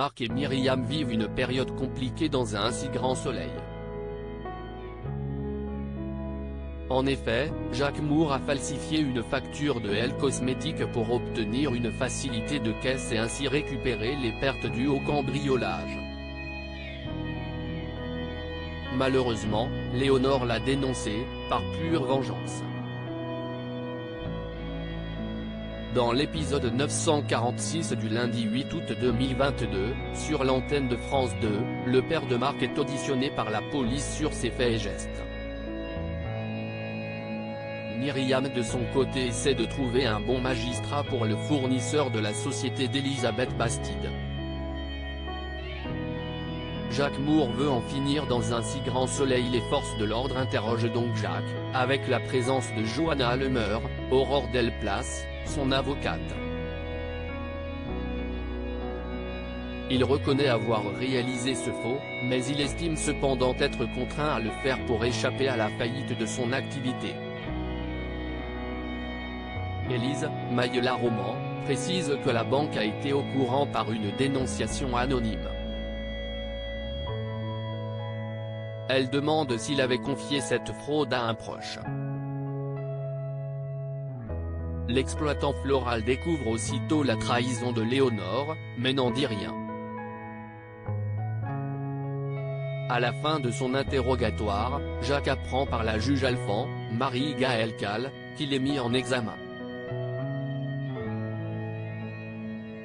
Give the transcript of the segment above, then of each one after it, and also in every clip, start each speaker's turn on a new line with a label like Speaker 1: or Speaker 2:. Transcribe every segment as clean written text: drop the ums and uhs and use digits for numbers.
Speaker 1: Marc et Myriam vivent une période compliquée dans un si grand soleil. En effet, Jacques Moore a falsifié une facture de Elle Cosmétiques pour obtenir une facilité de caisse et ainsi récupérer les pertes dues au cambriolage. Malheureusement, Léonore l'a dénoncé, par pure vengeance. Dans l'épisode 946 du lundi 8 août 2022, sur l'antenne de France 2, le père de Marc est auditionné par la police sur ses faits et gestes. Myriam de son côté essaie de trouver un bon magistrat pour le fournisseur de la société d'Elisabeth Bastide. Jacques Moore veut en finir dans un si grand soleil. Les forces de l'ordre interrogent donc Jacques, avec la présence de Johanna Lemeur, Aurore Delplace, son avocate. Il reconnaît avoir réalisé ce faux, mais il estime cependant être contraint à le faire pour échapper à la faillite de son activité. Élise Maillet-Roman précise que la banque a été au courant par une dénonciation anonyme. Elle demande s'il avait confié cette fraude à un proche. L'exploitant floral découvre aussitôt la trahison de Léonore, mais n'en dit rien. À la fin de son interrogatoire, Jacques apprend par la juge Alphand, Marie-Gaëlle Cal, qu'il est mis en examen.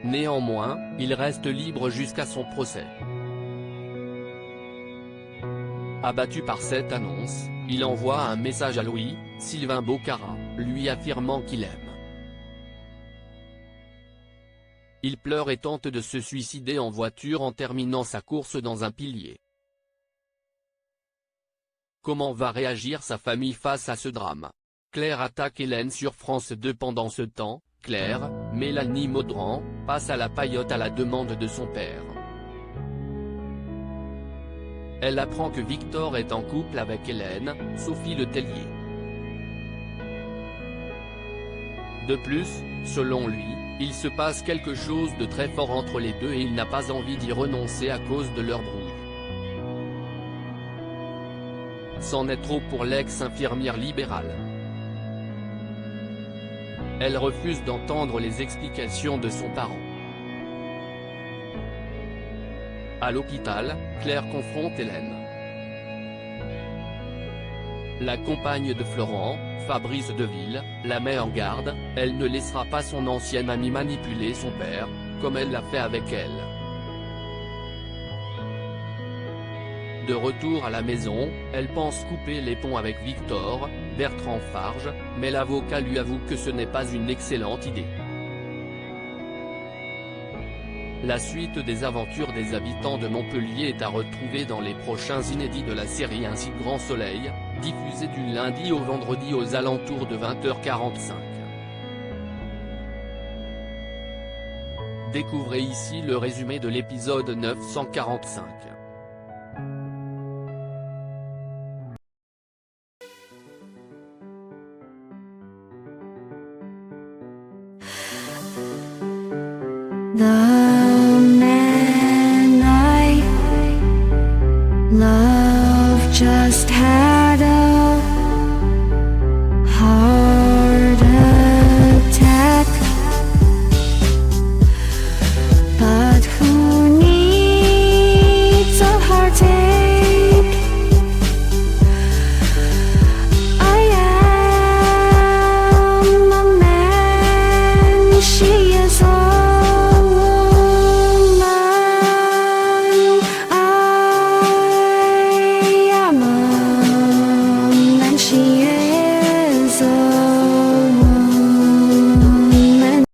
Speaker 1: Néanmoins, il reste libre jusqu'à son procès. Abattu par cette annonce, il envoie un message à Louis, Sylvain Bocara, lui affirmant qu'il aime. Il pleure et tente de se suicider en voiture en terminant sa course dans un pilier. Comment va réagir sa famille face à ce drame? Claire attaque Hélène sur France 2. Pendant ce temps, Claire, Mélanie Maudran, passe à la paillote à la demande de son père. Elle apprend que Victor est en couple avec Hélène, Sophie Letellier. De plus, selon lui, il se passe quelque chose de très fort entre les deux et il n'a pas envie d'y renoncer à cause de leur brouille. C'en est trop pour l'ex-infirmière libérale. Elle refuse d'entendre les explications de son parent. À l'hôpital, Claire confronte Hélène. La compagne de Florent, Fabrice Deville, la met en garde, elle ne laissera pas son ancienne amie manipuler son père, comme elle l'a fait avec elle. De retour à la maison, elle pense couper les ponts avec Victor, Bertrand Farge, mais l'avocat lui avoue que ce n'est pas une excellente idée. La suite des aventures des habitants de Montpellier est à retrouver dans les prochains inédits de la série Un si grand soleil, diffusé du lundi au vendredi aux alentours de 20h45. Découvrez ici le résumé de l'épisode 945.
Speaker 2: 나